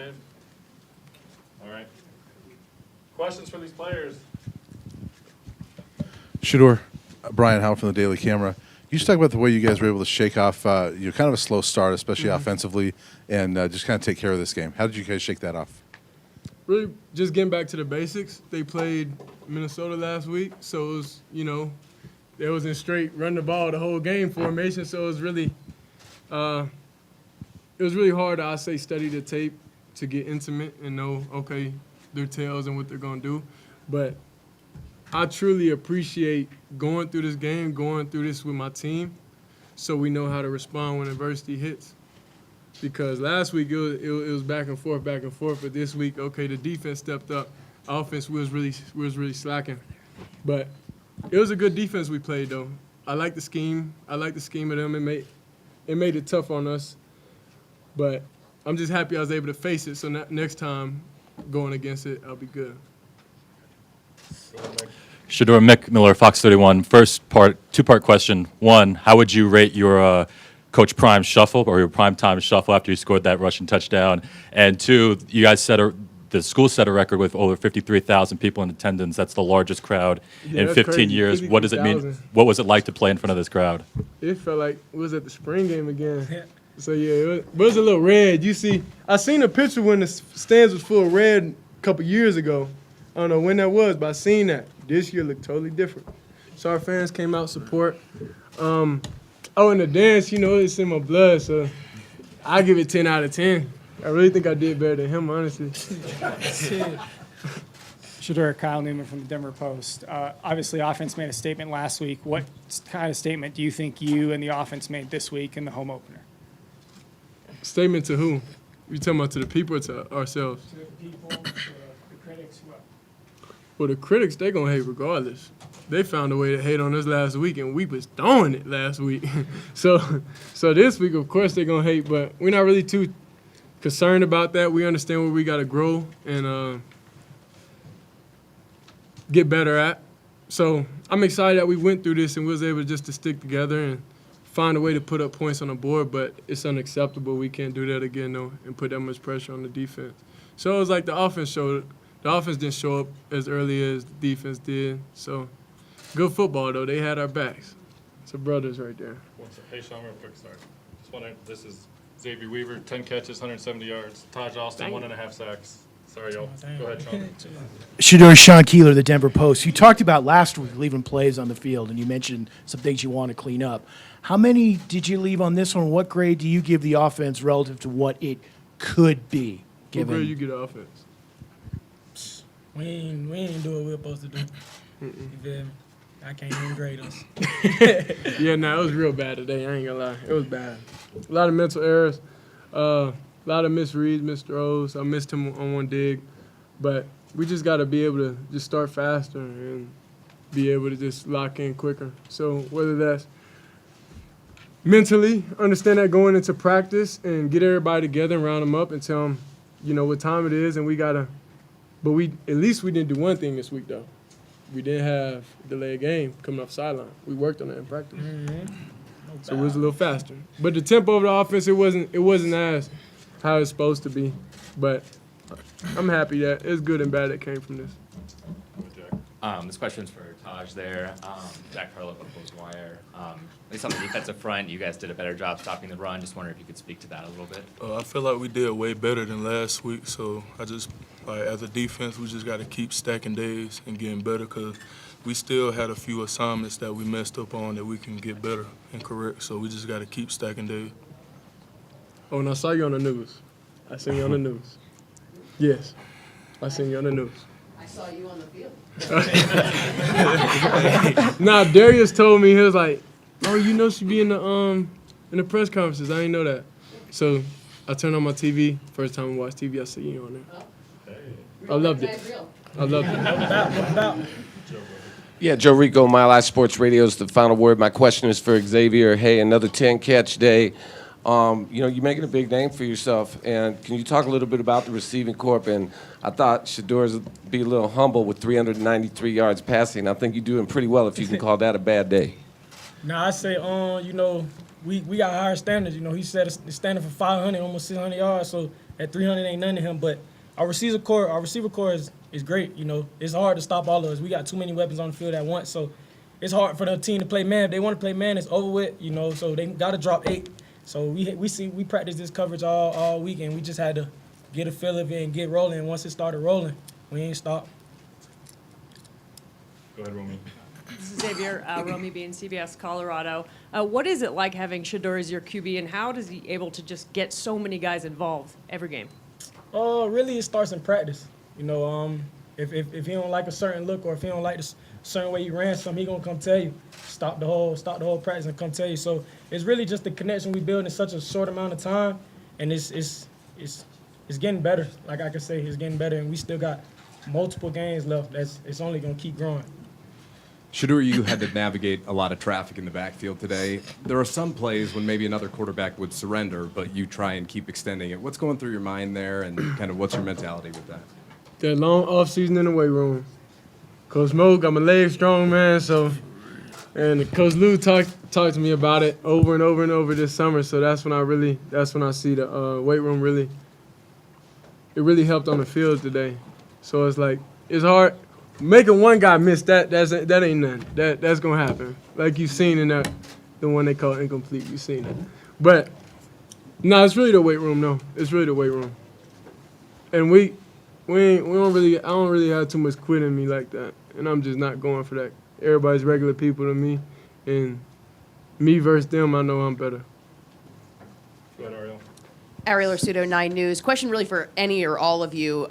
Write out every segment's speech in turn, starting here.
Dave? All right. Questions for these players? Shedeur, Brian Howard from the Daily Camera. You just talk about the way you guys were able to shake off kind of a slow start, especially offensively, and just kind of take care of this game. How did you guys shake that off? Really just getting back to the basics. They played Minnesota last week, so it was, they was in straight run the ball the whole game formation, so it was really hard to, I say, study the tape to get intimate and know, okay, their tails and what they're going to do. But I truly appreciate going through this game, going through this with my team, so we know how to respond when adversity hits. Because last week it was back and forth, but this week, okay, the defense stepped up. Offense was really slacking. But it was a good defense we played, though. I like the scheme. I like the scheme of them. It made it tough on us. But I'm just happy I was able to face it, so next time going against it, I'll be good. Shedeur, Mick Miller, Fox 31. First part, two-part question. One, how would you rate your Coach Prime shuffle or your prime time shuffle after you scored that rushing touchdown? And two, you guys the school set a record with over 53,000 people in attendance. That's the largest crowd in 15 crazy. years. What does it mean? What was it like to play in front of this crowd? It felt like we was at the spring game again. So, yeah, it was a little red. I seen a picture when the stands was full of red a couple years ago. I don't know when that was, but I seen that. This year looked totally different. So our fans came out support. And the dance, it's in my blood, so I give it 10 out of 10. I really think I did better than him, honestly. Shedeur, Kyle Newman from the Denver Post. Obviously, offense made a statement last week. What kind of statement do you think you and the offense made this week in the home opener? Statement to who? You talking about to the people or to ourselves? To the people, to the critics, what? Well, the critics, they going to hate regardless. They found a way to hate on us last week, and we was throwing it last week. so this week, of course, they're going to hate, but we're not really too concerned about that. We understand where we got to grow and get better at. So I'm excited that we went through this and we was able just to stick together and find a way to put up points on the board, but it's unacceptable. We can't do that again, though, and put that much pressure on the defense. So it was like the offense didn't show up as early as the defense did. So good football, though. They had our backs. It's the brothers right there. Hey, Sean, real quick, sorry. This is Xavier Weaver, 10 catches, 170 yards. Taj Austin, 1.5 sacks. Sorry, y'all. Go ahead, Sean. Shedeur, Sean Keeler, the Denver Post. You talked about last week leaving plays on the field, and you mentioned some things you want to clean up. How many did you leave on this one? What grade do you give the offense relative to what it could be? What grade you get offense? We ain't do what we're supposed to do. You feel me? I can't even grade us. Yeah, it was real bad today. I ain't gonna lie. It was bad. A lot of mental errors, a lot of misreads, missed throws. I missed him on one dig. But we just got to be able to just start faster and be able to just lock in quicker. So whether that's mentally, understand that going into practice and get everybody together and round them up and tell them, what time it is, and we got to – but at least we didn't do one thing this week, though. We didn't have a delayed game coming off sideline. We worked on that in practice. So it was a little faster. But the tempo of the offense, it wasn't as how it's supposed to be. But I'm happy that it's good and bad that came from this. This question's for Taj there. Zach Harlow, Buffalo's Wire. At least on the defensive front, you guys did a better job stopping the run. Just wondering if you could speak to that a little bit. I feel like we did way better than last week, so as a defense, we just got to keep stacking days and getting better because we still had a few assignments that we messed up on that we can get better and correct, so we just got to keep stacking days. Oh, and I saw you on the news. I seen you on the news. Yes, I seen you on the news. I saw you on the field. Now, Darius told me, he was like, oh, she be in the press conferences. I didn't know that. So I turned on my TV. First time I watched TV, I see you on there. I loved it. I loved it. Yeah, Joe Rico, Mile High Sports Radio is the final word. My question is for Xavier. Hey, another 10-catch day. You're making a big name for yourself, and can you talk a little bit about the receiving corps? And I thought Shedeur's would be a little humble with 393 yards passing. I think you're doing pretty well if you can call that a bad day. Now I say, you know, we got higher standards. You know, he set a standard for 500, almost 600 yards. So at 300 ain't none to him. But our receiver core is great. You know, it's hard to stop all of us. We got too many weapons on the field at once. So it's hard for the team to play man. If they want to play man, it's over with. You know, so they got to drop 8. So we practice this coverage all week, and we just had to get a feel of it and get rolling. And once it started rolling, we ain't stopped. Go ahead, Romy. This is Xavier, Romy being CBS Colorado. What is it like having Shedeur as your QB, and how is he able to just get so many guys involved every game? Really, it starts in practice. You know, if he don't like a certain look or if he don't like the certain way you ran something, he gonna come tell you. Stop the whole practice and come tell you. So it's really just the connection we build in such a short amount of time, and it's getting better. Like I can say, it's getting better, and we still got multiple games left. It's only gonna keep growing. Shedeur, you had to navigate a lot of traffic in the backfield today. There are some plays when maybe another quarterback would surrender, but you try and keep extending it. What's going through your mind there, and kind of what's your mentality with that? That long off season in the weight room. Coach Mo got my legs strong, man. So, and Coach Lou talked to me about it over and over and over this summer. So that's when I see the weight room really. It really helped on the field today. So it's like it's hard. Making one guy miss that ain't nothing. That's gonna happen. Like you've seen in the one they call incomplete. You've seen it. But no, it's really the weight room. No, it's really the weight room. And we don't really. I don't really have too much quit in me like that. And I'm just not going for that. Everybody's regular people to me, and me versus them, I know I'm better. Go ahead, Ariel. Ariel Arsudo, 9 News. Question really for any or all of you.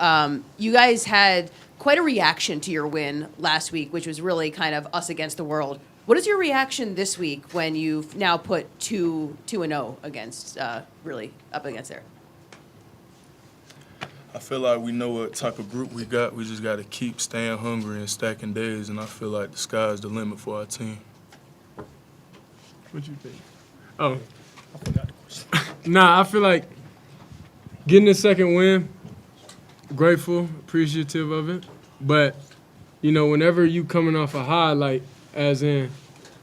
You guys had quite a reaction to your win last week, which was really kind of us against the world. What is your reaction this week when you've now put 2-0 against, really up against there? I feel like we know what type of group we got. We just got to keep staying hungry and stacking days, and I feel like the sky's the limit for our team. What you think? Oh, I forgot the question. Nah, I feel like getting the second win, grateful, appreciative of it. But, you know, whenever you coming off a high, like, as in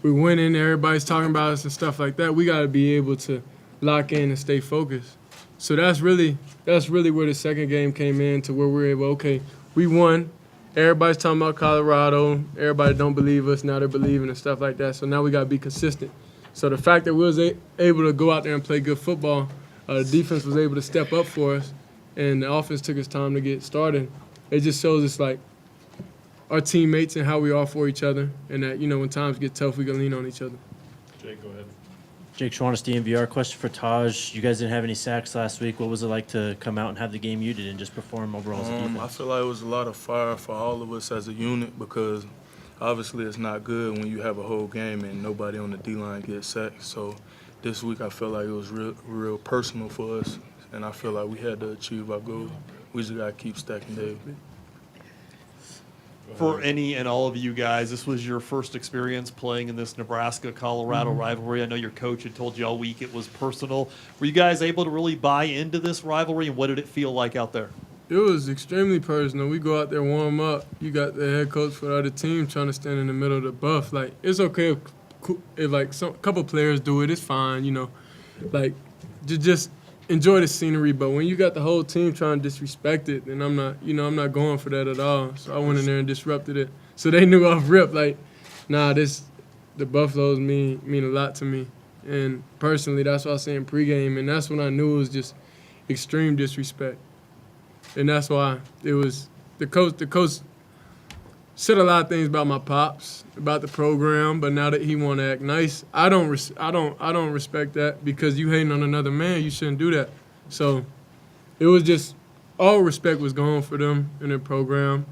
we winning, everybody's talking about us and stuff like that, we got to be able to lock in and stay focused. So that's really where the second game came in, to where we're able, okay, we won. Everybody's talking about Colorado. Everybody don't believe us. Now they're believing and stuff like that. So now we got to be consistent. So the fact that we was able to go out there and play good football, the defense was able to step up for us, and the offense took its time to get started. It just shows us, like, our teammates and how we are for each other, and that, you know, when times get tough, we can lean on each other. Jake, go ahead. Jake Schwanestein, DMVR. Question for Taj. You guys didn't have any sacks last week. What was it like to come out and have the game you did and just perform overall as a defense? I feel like it was a lot of fire for all of us as a unit, because obviously it's not good when you have a whole game and nobody on the D-line gets sacked. So this week I felt like it was real personal for us, and I feel like we had to achieve our goal. We just got to keep stacking days. For any and all of you guys, this was your first experience playing in this Nebraska-Colorado rivalry. I know your coach had told you all week it was personal. Were you guys able to really buy into this rivalry, and what did it feel like out there? It was extremely personal. We go out there, warm up. You got the head coach for the other team trying to stand in the middle of the buff. Like, it's okay if like, a couple players do it. It's fine, you know. Like, just enjoy the scenery, but when you got the whole team trying to disrespect it, then I'm not going for that at all. So I went in there and disrupted it. So they knew off rip, like, nah, the Buffaloes mean a lot to me. And personally, that's what I was saying pregame, and that's when I knew it was just extreme disrespect. And that's why it was the coach said a lot of things about my pops, about the program, but now that he want to act nice, I don't respect that, because you hating on another man, you shouldn't do that. So it was just all respect was gone for them and their program.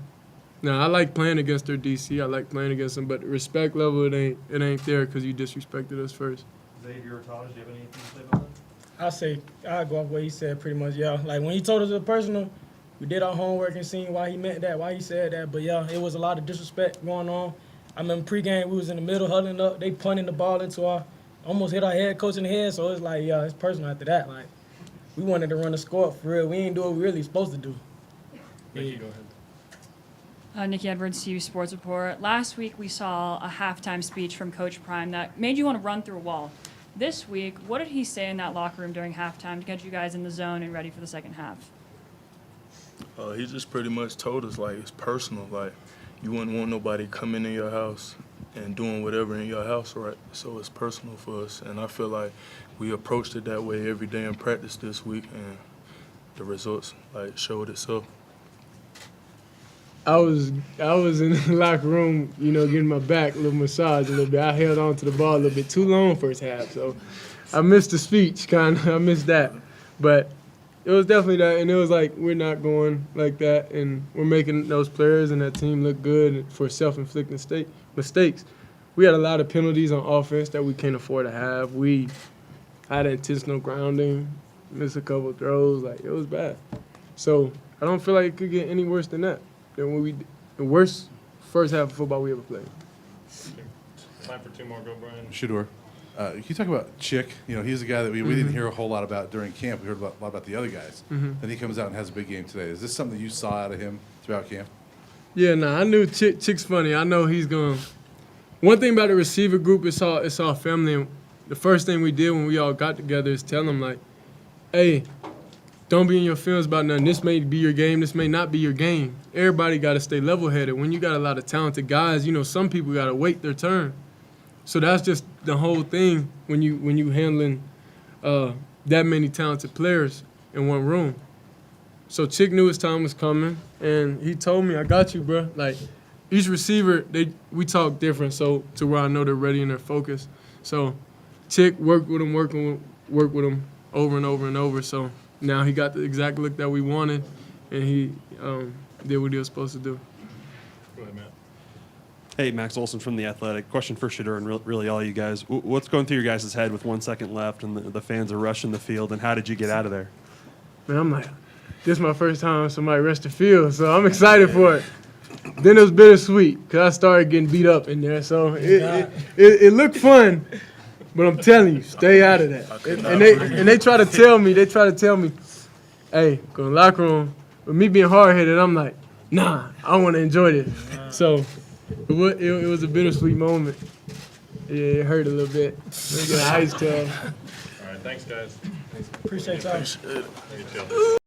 Now I like playing against their DC, I like playing against them, but the respect level it ain't there because you disrespected us first. Xavier or Taj, do you have anything to say about that? I go off what he said pretty much. Yeah, like when he told us it was personal, we did our homework and seen why he meant that, why he said that. But, yeah, it was a lot of disrespect going on. I remember pregame, we was in the middle huddling up. They punting the ball into almost hit our head coach in the head. So it's like, yeah, it's personal after that. Like, we wanted to run the score up for real. We ain't do what we really supposed to do. Mickey, go ahead. Nikki Edwards, CU Sports Report. Last week we saw a halftime speech from Coach Prime that made you want to run through a wall. This week, what did he say in that locker room during halftime to get you guys in the zone and ready for the second half? He just pretty much told us, like, it's personal. Like, you wouldn't want nobody coming in your house and doing whatever in your house, right? So it's personal for us. And I feel like we approached it that way every day in practice this week, and the results, like, showed itself. I was in the locker room, you know, getting my back a little massage a little bit. I held on to the ball a little bit too long first half, so I missed the speech, kind of. I missed that. But it was definitely that, and it was like, we're not going like that, and we're making those players and that team look good for self-inflicted mistakes. We had a lot of penalties on offense that we can't afford to have. We had intentional grounding, missed a couple throws. Like, it was bad. So I don't feel like it could get any worse than that. The worst first half of football we ever played. Time for two more. Go, Brian. Shedeur, can you talk about Chick? You know, he's a guy that we didn't hear a whole lot about during camp. We heard a lot about the other guys. And he comes out and has a big game today. Is this something that you saw out of him throughout camp? Yeah, I knew Chick's funny. I know he's going. One thing about the receiver group, it's all family. And the first thing we did when we all got together is tell them, like, hey, don't be in your feelings about nothing. This may be your game. This may not be your game. Everybody got to stay level-headed. When you got a lot of talented guys, you know, some people got to wait their turn. So that's just the whole thing when you handling that many talented players in one room. So Chick knew his time was coming, and he told me, I got you, bro. Like, each receiver, we talk different, so to where I know they're ready and they're focused. So Chick worked with him over and over and over. So now he got the exact look that we wanted, and he did what he was supposed to do. Go ahead, Matt. Hey, Max Olson from The Athletic. Question for Shedeur and really all you guys. What's going through your guys' head with 1 second left and the fans are rushing the field, and how did you get out of there? Man, I'm like, this is my first time somebody rushed the field, so I'm excited for it. Then it was bittersweet because I started getting beat up in there, so it looked fun. But I'm telling you, stay out of that. And they try to tell me, hey, go in the locker room. With me being hard-headed, I'm like, nah, I want to enjoy this. So it was a bittersweet moment. Yeah, it hurt a little bit. Get an ice towel. All right, thanks, guys. Appreciate y'all. Thank you, Jill.